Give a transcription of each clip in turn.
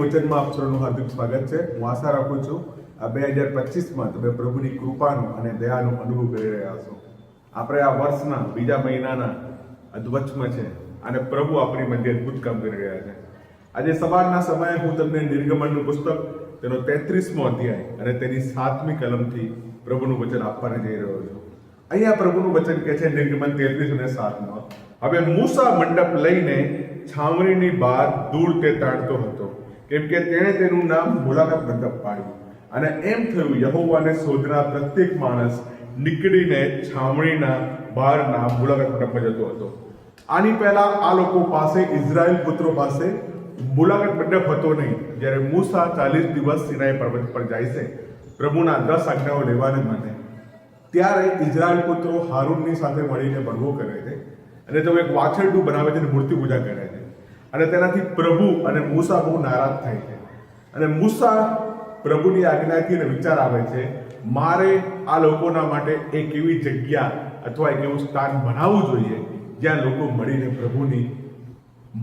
વચનમાં આપ સૌનું હાર્દિક સ્વાગત છે. હું આશા રાખું છું આ 2025માં તમે પ્રભુની કૃપાનો અને દયાનો અનુભવ કરી રહ્યા છો. આપણે આ વર્ષના બીજા મહિનાના અધવચમાં છે અને પ્રભુ આપણી મધ્ય અદભુત કામ કરી રહ્યા છે. આજે સવારના સમયે હું તમને નિર્ગમનનું પુસ્તક તેનો 33મો અધ્યાય અને તેની 7મી કલમથી પ્રભુનું વચન આપવાને જઈ રહ્યો છું. અહીંયા પ્રભુનું વચન કહે છે, નિર્ગમન 33 અને 7માં, હવે મૂસા મંડપ લઈને છાવણીની બહાર દૂર તે તાણતો હતો, કેમ કે તેણે તેનું નામ મુલાકાત મંડપ પાડ્યું. અને એમ થયું, યહોવાને શોધનાર પ્રત્યેક માણસ નીકળીને છાવણીના બહારના મુલાકાત મંડપમાં જતો હતો. આની પહેલા આ લોકો પાસે, ઇઝરાયલ પુત્રો પાસે મુલાકાત મંડપ હતો નહીં. જ્યારે મૂસા 40 દિવસ સિનાઈ પર્વત પર જાય છે પ્રભુના 10 આજ્ઞાઓ લેવાને માટે, ત્યારે ઇઝરાયલ પુત્રો હારૂનની સાથે મળીને બળવો કરે છે અને તેઓ એક વાછરડું બનાવે છે અને મૂર્તિ પૂજા કરે છે. અને તેનાથી પ્રભુ અને મૂસા બહુ નારાજ થાય છે. અને મૂસા પ્રભુની આજ્ઞાથી વિચાર આવે છે, મારે આ લોકોના માટે એક એવી જગ્યા અથવા એક એવું સ્થાન બનાવવું જોઈએ જ્યાં લોકો મળીને પ્રભુની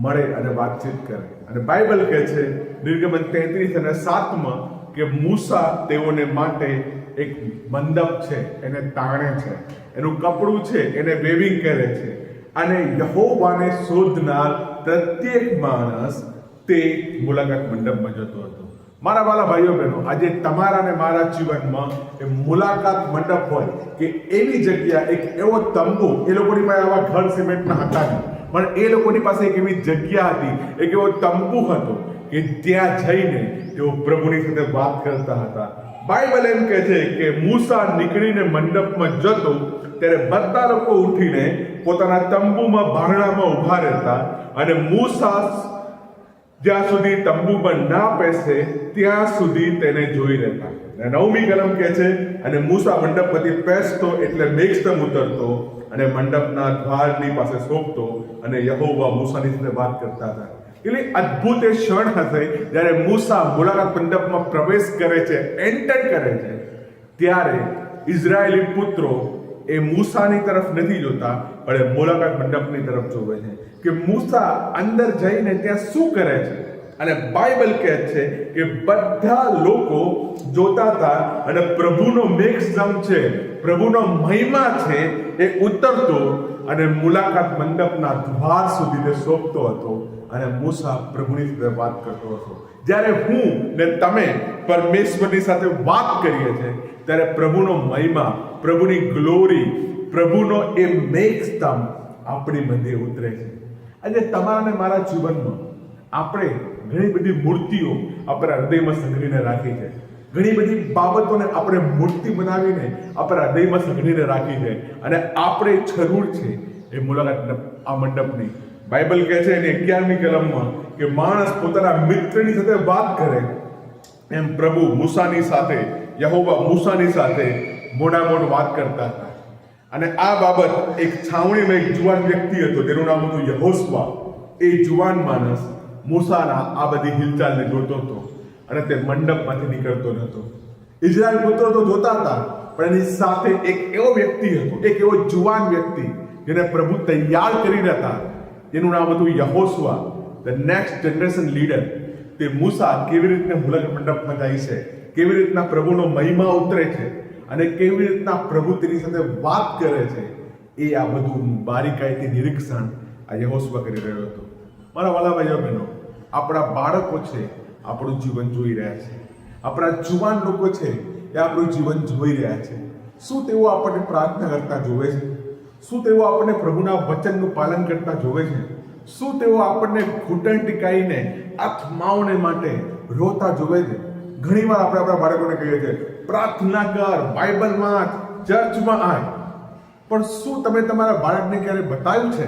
મળે અને વાતચીત કરે. અને બાઇબલ કહે છે નિર્ગમન 33 અને 7માં કે મૂસા તેઓને માટે એક મંડપ છે એને તાણે છે, એનું કપડું છે એને વેવિંગ કરે છે, અને યહોવાને શોધનાર પ્રત્યેક માણસ તે મુલાકાત મંડપમાં જતો હતો. મારા વાલા ભાઈઓ બહેનો, આજે તમારા અને મારા જીવનમાં એ મુલાકાત મંડપ હોય કે એવી જગ્યા, એક એવો તંબુ, એ લોકોની પાસે આવા ઘર સિમેન્ટના હતા નહીં, પણ એ લોકોની પાસે એક એવી જગ્યા હતી, એક એવો તંબુ હતો કે ત્યાં જઈને તેઓ પ્રભુની સાથે વાત કરતા હતા. બાઇબલ એમ કહે છે કે મૂસા નીકળીને મંડપમાં જતો ત્યારે બધા લોકો ઉઠીને પોતાના તંબુમાં બારણામાં ઉભા રહેતા અને મૂસા જ્યાં સુધી તંબુમાં ના બેસે ત્યાં સુધી તેને જોઈ રહેતા. 9મી કલમ કહે છે, અને મૂસા મંડપમાંથી બેસતો એટલે મેઘસ્તંભ ઉતરતો અને મંડપના દ્વારની પાસે સોંપતો અને યહોવા મૂસાની સાથે વાત કરતા હતા. એટલે અદ્ભુત એ ક્ષણ હશે જ્યારે મૂસા મુલાકાત મંડપમાં પ્રવેશ કરે છે, એન્ટર કરે છે, ત્યારે ઇઝરાયેલી પુત્રો એ મૂસાની તરફ નથી જોતા પણ એ મુલાકાત મંડપની તરફ જોવે છે કે મૂસા અંદર જઈને ત્યાં શું કરે છે. અને બાઇબલ કહે છે કે બધા લોકો જોતા હતા અને પ્રભુનો મેઘસ્તંભ છે, પ્રભુનો મહિમા છે એ ઉતરતો અને મુલાકાત મંડપના દ્વાર સુધી તે સોંપતો હતો અને મૂસા પ્રભુની સાથે વાત કરતો હતો. જ્યારે હું ને તમે પરમેશ્વરની સાથે વાત કરીએ છીએ ત્યારે પ્રભુનો મહિમા, પ્રભુની ગ્લોરી, પ્રભુનો એ મેઘસ્તંભ આપણી મધ્યે ઉતરે છે. આજે તમારા અને મારા જીવનમાં આપણે ઘણી બધી મૂર્તિઓ આપણા હૃદયમાં સંઘરીને રાખી છે. ઘણી બધી બાબતોને આપણે મૂર્તિ બનાવીને આપણા હૃદયમાં સંઘરીને રાખી છે અને આપણે જરૂર છે એ મુલાકાત આ મંડપની. બાઇબલ કહે છે એની 11મી કલમમાં કે માણસ પોતાના મિત્રની સાથે વાત કરે એમ પ્રભુ મૂસાની સાથે, યહોવા મૂસાની સાથે મોઢામોઢ વાત કરતા હતા. અને આ બાબત એક છાવણીમાં એક જુવાન વ્યક્તિ હતો, તેનું નામ હતું યહોશવા. એ જુવાન માણસ મૂસાના આ બધી હિલચાલને જોતો હતો અને તે મંડપમાંથી નીકળતો નહોતો. ઇઝરાયલ પુત્રો તો જોતા હતા, પણ એની સાથે એક એવો વ્યક્તિ હતો, એક એવો જુવાન વ્યક્તિ જેને પ્રભુ તૈયાર કરી હતા, જેનું નામ હતું યહોશવા, ધ નેક્સ્ટ જનરેશન લીડર. તે મૂસા કેવી રીતે મુલાકાત મંડપમાં જાય છે, કેવી રીતના પ્રભુનો મહિમા ઉતરે છે અને કેવી રીતના પ્રભુ તેની સાથે વાત કરે છે, એ આ બધું બારીકાઈથી નિરીક્ષણ આ યહોશવા કરી રહ્યો હતો. મારા વાલા ભાઈઓ બહેનો, આપણા બાળકો છે આપણું જીવન જોઈ રહ્યા છે, આપણા જુવાન લોકો છે એ આપણું જીવન જોઈ રહ્યા છે. શું તેઓ આપણને પ્રાર્થના કરતા જોવે છે? શું તેઓ આપણને પ્રભુના વચનનું પાલન કરતા જોવે છે? શું તેઓ આપણને ઘૂંટણ ટીકાઈને આત્માઓને માટે રોતા જોવે છે? ઘણીવાર આપણે આપણા બાળકોને કહીએ છીએ, પ્રાર્થના કર, બાઇબલ વાંચ, ચર્ચમાં આય. પણ શું તમે તમારા બાળકને ક્યારે બતાવ્યું છે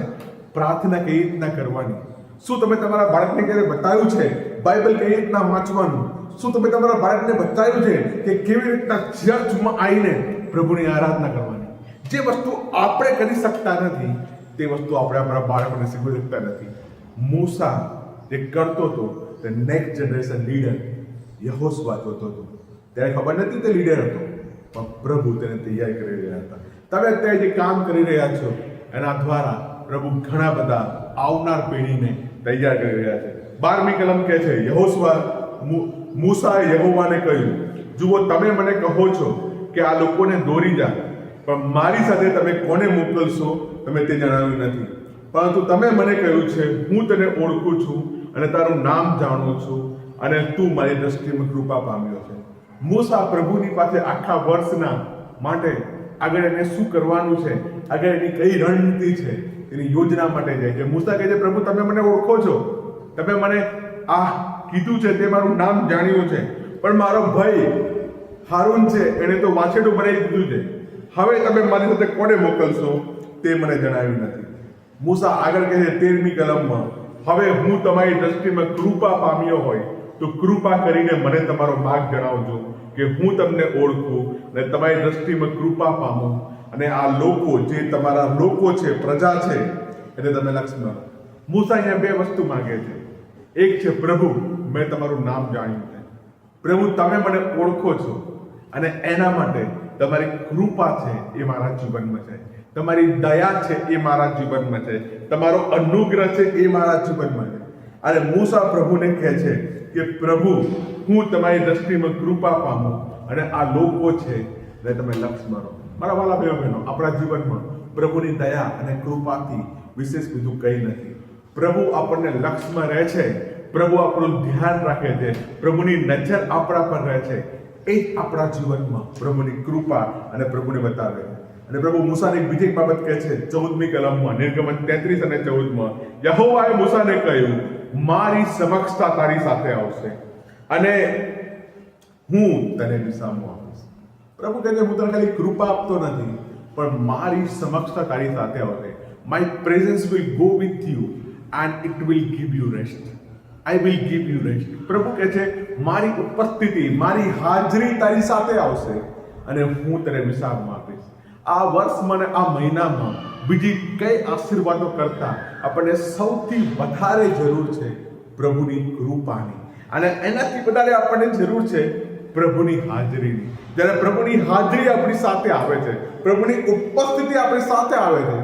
પ્રાર્થના કેવી રીતના કરવાની? શું તમે તમારા બાળકને ક્યારે બતાવ્યું છે બાઇબલ કેવી રીતના વાંચવાનું? શું તમે તમારા બાળકને બતાવ્યું છે કે કેવી રીતના ચર્ચમાં આવીને પ્રભુની આરાધના કરવાની? જે વસ્તુ આપણે કરી શકતા નથી તે વસ્તુ આપણે આપણા બાળકોને શીખવી શકતા નથી. મૂસા જે કરતો હતો તે નેક્સ્ટ જનરેશન લીડર યહોશવા જોતો હતો. ત્યારે ખબર નથી તે લીડર હતો, પણ પ્રભુ તેને તૈયાર કરી રહ્યા હતા. તમે અત્યારે જે કામ કરી રહ્યા છો એના દ્વારા પ્રભુ ઘણા બધા આવનાર પેઢીને તૈયાર કરી રહ્યા છે. 12મી કલમ કહે છે, યહોશવા મૂસાએ યહોવાને કહ્યું, જુઓ, તમે મને કહો છો કે આ લોકોને દોરી જા, પણ મારી સાથે તમે કોને મોકલશો તમે તે જણાવ્યું નથી. પરંતુ તમે મને કહ્યું છે, હું તને ઓળખું છું અને તારું નામ જાણું છું અને તું મારી દ્રષ્ટિમાં કૃપા પામ્યો છે. મૂસા પ્રભુની પાસે આખા વર્ષના માટે આગળ એને શું કરવાનું છે, આગળ એની કઈ રણનીતિ છે, એની યોજના માટે જાય છે. મૂસા કહે છે, પ્રભુ તમે મને ઓળખો છો, તમે મને આ કીધું છે, તે મારું નામ જાણ્યું છે, પણ મારો ભાઈ હારૂન છે, એને તો વાછરડું બનાવી દીધું છે. હવે તમે મારી સાથે કોને મોકલશો તે મને જણાવ્યું નથી. મૂસા આગળ કહે છે 13મી કલમમાં, હવે હું તમારી દ્રષ્ટિમાં કૃપા પામ્યો હોય તો કૃપા કરીને મને તમારો માર્ગ જણાવજો કે હું તમને ઓળખું અને તમારી દ્રષ્ટિમાં કૃપા પામું અને આ લોકો જે તમારા લોકો છે, પ્રજા છે, એટલે તમે લક્ષ્ય. મૂસા અહીંયા બે વસ્તુ માંગે છે. એક છે, પ્રભુ મેં તમારું નામ જાણ્યું છે, પ્રભુ તમે મને ઓળખો છો અને એના માટે તમારી કૃપા છે એ મારા જીવનમાં છે, તમારી દયા છે એ મારા જીવનમાં છે, તમારો અનુગ્રહ છે એ મારા જીવનમાં છે. અને મૂસા પ્રભુને કહે છે કે પ્રભુ હું તમારી દ્રષ્ટિમાં કૃપા પામું અને આ લોકો છે એટલે તમે લક્ષ મારો. મારા વાલા ભાઈઓ બહેનો, આપણા જીવનમાં પ્રભુની દયા અને કૃપાથી વિશેષ બીજું કંઈ નથી. પ્રભુ આપણને લક્ષમાં રહે છે, પ્રભુ આપણું ધ્યાન રાખે છે, પ્રભુની નજર આપણા પર રહે છે. એ જ આપણા જીવનમાં પ્રભુની કૃપા અને પ્રભુને બતાવે છે. અને પ્રભુ મૂસાની બીજી એક બાબત કહે છે 14મી કલમમાં, નિર્ગમન 33 અને 14માં, યહોવાએ મૂસાને કહ્યું, મારી સમક્ષતા તારી સાથે આવશે અને હું તને વિસામો આપીશ. પ્રભુ કહે છે, હું તને ખાલી કૃપા આપતો નથી, પણ મારી સમક્ષતા તારી સાથે આવશે. My presence will go with you and it will give you rest. I will give you rest. પ્રભુ કહે છે, મારી ઉપસ્થિતિ, મારી હાજરી તારી સાથે આવશે અને હું તને વિસામો આપીશ. આ વર્ષમાં અને આ મહિનામાં બીજી કઈ આશીર્વાદો કરતા આપણને સૌથી વધારે જરૂર છે પ્રભુની કૃપાની, અને એનાથી વધારે આપણને જરૂર છે પ્રભુની હાજરીની. જ્યારે પ્રભુની હાજરી આપણી સાથે આવે છે, પ્રભુની ઉપસ્થિતિ આપણી સાથે આવે છે,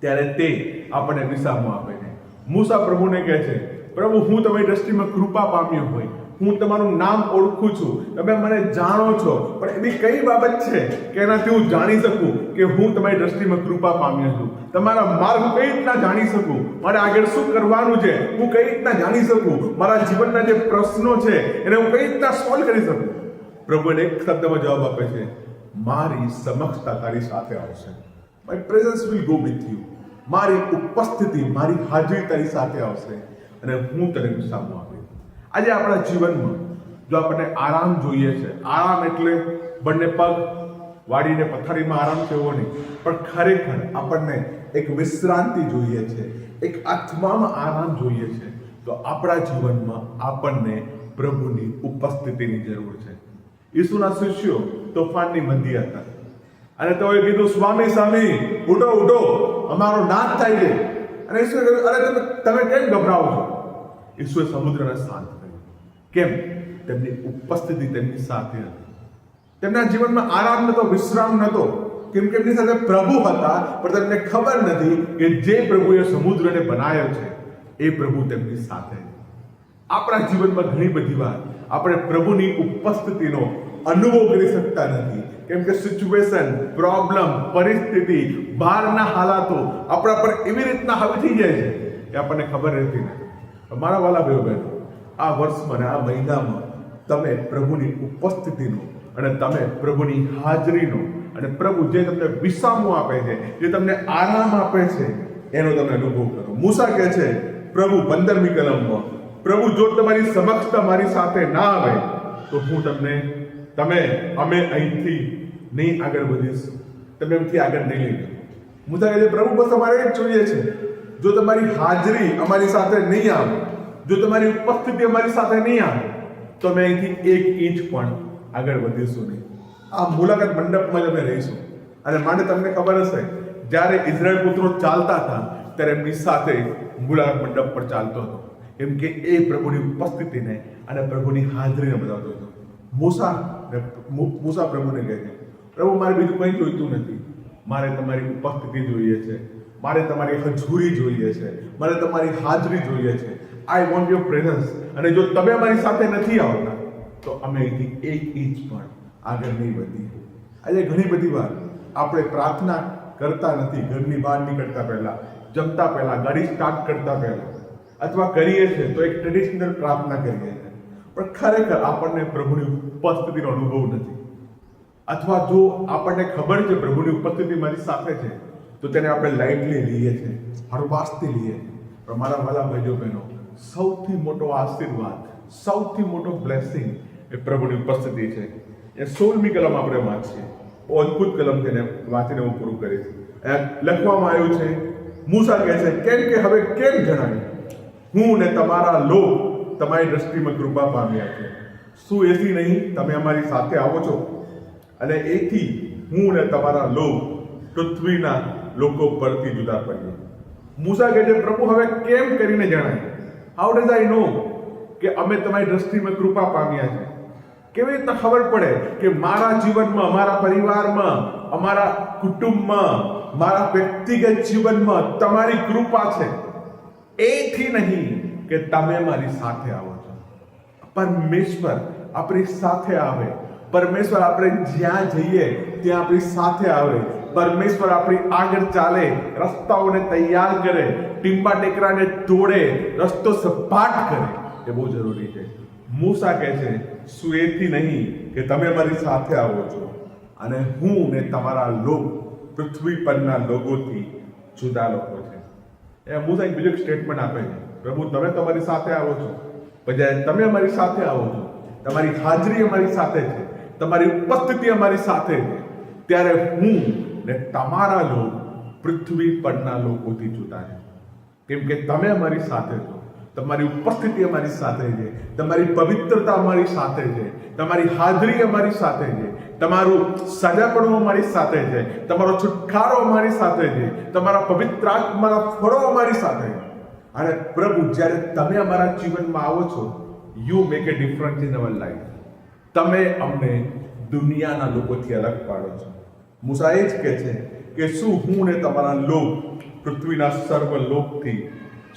ત્યારે તે આપણને વિસામો આપે છે. મૂસા પ્રભુને કહે છે, પ્રભુ હું તમારી દ્રષ્ટિમાં કૃપા પામ્યો હોય, હું તમારું નામ ઓળખું છું, તમે મને જાણો છો, પણ એવી કઈ બાબત છે કે એનાથી હું જાણી શકું કે હું તમારી દ્રષ્ટિમાં કૃપા પામ્યો છું? તમારા માર્ગ કઈ રીતના જાણી શકું? મારે આગળ શું કરવાનું છે હું કઈ રીતના જાણી શકું? મારા જીવનના જે પ્રશ્નો છે એને હું કઈ રીતના સોલ્વ કરી શકું? પ્રભુને એક શબ્દમાં જવાબ આપે છે, મારી સમક્ષતા તારી સાથે આવશે. My presence will go with you. મારી ઉપસ્થિતિ, મારી હાજરી તારી સાથે આવશે અને હું તને વિસામો આપીશ. આજે આપણા જીવનમાં જો આપણને આરામ જોઈએ છે, આરામ એટલે બંને પગ વાળીને પથારીમાં આરામ થવો નહીં, પણ ખરેખર આપણને એક વિશ્રાંતિ જોઈએ છે, એક આત્મામાં આરામ જોઈએ છે, તો આપણા જીવનમાં આપણને પ્રભુની ઉપસ્થિતિની જરૂર છે. ઈસુના શિષ્યો તોફાનની મધ્ય હતા અને તેઓએ કીધું, સ્વામી સ્વામી ઉઠો ઉઠો, અમારો નાશ થાય છે. અને ઈસુએ કહ્યું, અરે તમે કેમ ગભરાવો છો? ઈસુએ સમુદ્રને શાંત કર્યો. કેમ? તેમની ઉપસ્થિતિ તેમની સાથે હતી. તેમના જીવનમાં આરામ નતો, વિશ્રામ નતો, કેમ કે એમની સાથે પ્રભુ હતા, પણ તેમને ખબર નથી કે જે પ્રભુએ સમુદ્રને બનાવ્યો છે એ પ્રભુ તેમની સાથે. આપણા જીવનમાં ઘણી બધી વાર આપણે પ્રભુની ઉપસ્થિતિનો અનુભવ કરી શકતા નથી, કેમ કે સિચ્યુએશન, પ્રોબ્લેમ, પરિસ્થિતિ, બહારના હાલાતો આપણા પર એવી રીતના હાવી થઈ જાય છે કે આપણને ખબર રહેતી નથી. મારા વાલા ભાઈઓ બહેનો, આ વર્ષમાં અને આ મહિનામાં તમે પ્રભુની ઉપસ્થિતિનો અને તમે પ્રભુની હાજરીનો અને પ્રભુ જે તમને વિસામો આપે છે, જે તમને આરામ આપે છે, એનો તમે અનુભવ કરો. મૂસા કહે છે પ્રભુ 15મી કલમમાં, પ્રભુ જો તમારી સમક્ષતા મારી સાથે ના આવે તો હું અમે અહીંથી નહીં આગળ વધીશું, તમે એમથી આગળ નહીં લઈ જાઓ. મૂસા કહે છે પ્રભુ બસ અમારે એ જ જોઈએ છે, જો તમારી હાજરી અમારી સાથે નહીં આવે, જો તમારી ઉપસ્થિતિ અમારી સાથે નહીં આવે તો અમે અહીંથી 1 ઇંચ પણ આગળ વધીશું નહીં. આ મુલાકાત મંડપમાં જ અમે રહીશું. અને માટે તમને ખબર હશે, જ્યારે ઇઝરાયલ પુત્રો ચાલતા હતા ત્યારે એમની સાથે મુલાકાત મંડપ પર ચાલતો હતો, કેમ કે એ પ્રભુની ઉપસ્થિતિને અને પ્રભુની હાજરીને બતાવતો હતો. મૂસા પ્રભુને કહે છે, પ્રભુ મારે બીજું કંઈ જોઈતું નથી, મારે તમારી ઉપસ્થિતિ જોઈએ છે, મારે તમારી હજુરી જોઈએ છે, મારે તમારી હાજરી જોઈએ છે. I want your presence. અને જો તમે અમારી સાથે નથી આવતા તો અમે અહીંથી 1 ઇંચ પણ આગળ નહીં વધીએ. આજે ઘણી બધી વાર આપણે પ્રાર્થના કરતા નથી. ઘરની બહાર નીકળતા પહેલા, જમતા પહેલા, ગાડી સ્ટાર્ટ કરતા પહેલા, અથવા કરીએ છીએ તો એક ટ્રેડિશનલ પ્રાર્થના કરીએ છીએ, પણ ખરેખર આપણને પ્રભુની ઉપસ્થિતિનો અનુભવ નથી. અથવા જો આપણને ખબર છે પ્રભુની ઉપસ્થિતિ મારી સાથે છે તો તેને આપણે લાઇટલી લઈએ છીએ, હળવાશથી લઈએ છીએ. પણ મારા વાલા ભાઈઓ બહેનો, સૌથી મોટો આશીર્વાદ, સૌથી મોટો બ્લેસિંગ એ પ્રભુની ઉપસ્થિતિ છે. એ 16મી કલમ આપણે વાંચીએ. બહુ અદભુત કલમ તેને વાંચીને હું પૂરું કરીશ. લખવામાં આવ્યું છે, મૂસા કહે છે, કેમ કે હવે કેમ જણાવ્યું હું ને તમારા લોક તમારી દ્રષ્ટિમાં કૃપા પામ્યા છે. શું એથી નહીં તમે અમારી સાથે આવો છો? અને એથી હું ને તમારા લોક પૃથ્વીના લોકો પરથી જુદા પડીએ. મૂસા કહે છે, પ્રભુ હવે કેમ કરીને જણાય? હાઉ ડઝ આઈ નો કે અમે તમારી દ્રષ્ટિમાં કૃપા પામ્યા છે? કેવી રીતે ખબર પડે કે મારા જીવનમાં, મારા પરિવારમાં, અમારા કુટુંબમાં, મારા વ્યક્તિગત જીવનમાં તમારી કૃપા છે? એથી નહીં કે તમે મારી સાથે આવો છો. પરમેશ્વર આપણી સાથે આવે. પરમેશ્વર આપણે જ્યાં જઈએ ત્યાં આપણી સાથે આવે. પરમેશ્વર આપણી આગળ ચાલે, રસ્તાઓને તૈયાર કરે, ટીમ્બા ટેકરાને તોડે, રસ્તો સપાટ કરે. એ બહુ જરૂરી છે. મૂસા કહે છે, શું એથી નહીં કે તમે મારી સાથે આવો છો અને હું ને તમારા લોક પૃથ્વી પરના લોકોથી જુદા લોકો છે. એ મૂસા એક બીજું સ્ટેટમેન્ટ આપે છે, પ્રભુ તમે તમારી સાથે આવો છો, પણ જ્યારે તમે અમારી સાથે આવો છો, તમારી હાજરી અમારી સાથે છે, તમારી ઉપસ્થિતિ અમારી સાથે છે, ત્યારે હું ને તમારા લોક પૃથ્વી પરના લોકોથી જુદા છે. કેમ કે તમે અમારી સાથે છો, તમારી ઉપસ્થિતિ અમારી સાથે છે, તમારી પવિત્રતા અમારી સાથે છે, તમારી હાજરી અમારી સાથે છે, તમારું સજાપણું અમારી સાથે છે, તમારો છુટકારો અમારી સાથે છે, તમારા પવિત્ર આત્માના ફળો અમારી સાથે છે. અને પ્રભુ જ્યારે તમે અમારા જીવનમાં આવો છો, you make A difference in our life. તમે અમને દુનિયાના લોકોથી અલગ પાડો છો. મૂસા એ જ કહે છે કે શું હું ને તમારા લોક પૃથ્વીના સર્વ લોકથી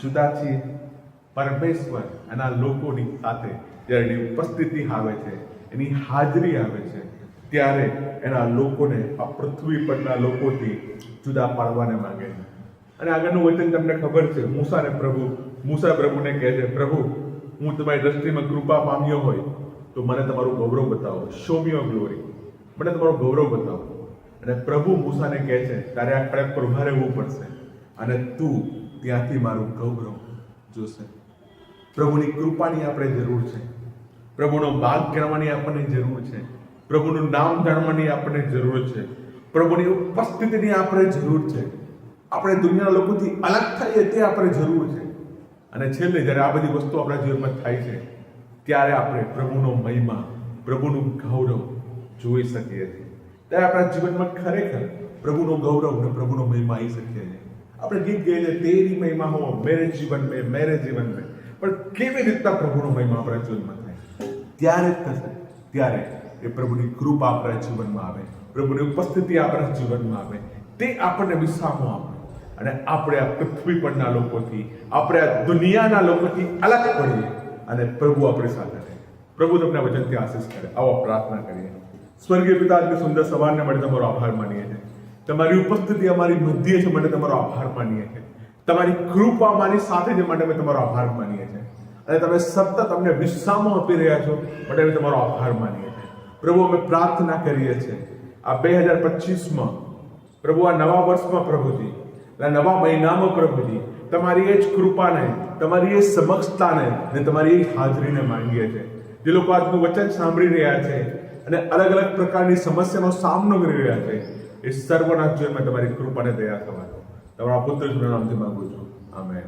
જુદા છીએ? પરમેશ્વર એના લોકોની સાથે જ્યારે એની ઉપસ્થિતિ આવે છે, એની હાજરી આવે છે, ત્યારે એના લોકોને આ પૃથ્વી પરના લોકોથી જુદા પાડવાને માંગે છે. અને આગળનું વચન તમને ખબર છે, મૂસા પ્રભુને કહે છે, પ્રભુ હું તમારી દ્રષ્ટિમાં કૃપા પામ્યો હોય તો મને તમારું ગૌરવ બતાવો. Show me your glory. મને તમારું ગૌરવ બતાવો. અને પ્રભુ મૂસાને કહે છે, તારે આ ખડક પર ઉભા રહેવું પડશે અને તું ત્યાંથી મારું ગૌરવ જોશે. પ્રભુની કૃપાની આપણે જરૂર છે. પ્રભુનો ભાગ ગણવાની આપણને જરૂર છે. પ્રભુનું નામ જાણવાની આપણને જરૂર છે. પ્રભુની ઉપસ્થિતિની આપણે જરૂર છે. આપણે દુનિયાના લોકોથી અલગ થઈએ તે આપણે જરૂર છે. અને છેલ્લે જ્યારે આ બધી વસ્તુ આપણા જીવનમાં થાય છે, ત્યારે આપણે પ્રભુનો મહિમા, પ્રભુનું ગૌરવ જોઈ શકીએ છીએ. ત્યારે આપણા જીવનમાં ખરેખર પ્રભુનો ગૌરવ અને પ્રભુનો મહિમા આવી શકીએ છીએ. આપણે ગીત ગાઈએ છીએ, તેરી મહિમા હો મેરે જીવન મેં, મેરે જીવન મેં. પણ કેવી રીતના પ્રભુનો મહિમા આપણા જીવનમાં થાય? ત્યારે જ થશે ત્યારે એ પ્રભુની કૃપા આપણા જીવનમાં આવે, પ્રભુની ઉપસ્થિતિ આપણા જીવનમાં આવે, તે આપણને વિસામો આપે અને આપણે આ પૃથ્વી પરના લોકોથી, આપણે આ દુનિયાના લોકોથી અલગ પડીએ અને પ્રભુ આપણી સાથે રહે. પ્રભુ તમને વચનથી આશીષ કરે. આવો પ્રાર્થના કરીએ. સ્વર્ગીય પિતા, આજની સુંદર સવારને માટે તમારો આભાર માનીએ છીએ. તમારી ઉપસ્થિતિ અમારી મધ્યે છે માટે તમારો આભાર માનીએ છીએ. તમારી કૃપા અમારી સાથે છે માટે અમે તમારો આભાર માનીએ છીએ. અને તમે સતત અમને વિશ્રામો આપી રહ્યા છો માટે અમે તમારો આભાર માનીએ છીએ. પ્રભુ અમે પ્રાર્થના કરીએ છીએ આ 2025માં, પ્રભુ આ નવા વર્ષમાં, પ્રભુજી આ નવા મહિનામાં, પ્રભુજી તમારી એ જ કૃપાને, તમારી એ સમક્ષતાને ને તમારી એ હાજરીને માંગીએ છીએ. જે લોકો આજનું વચન સાંભળી રહ્યા છે અને અલગ અલગ પ્રકારની સમસ્યાનો સામનો કરી રહ્યા છે, એ સર્વના જીવનમાં તમારી કૃપાને દયા થવા તમારા પુત્ર નામથી માંગુ છું. આમેન.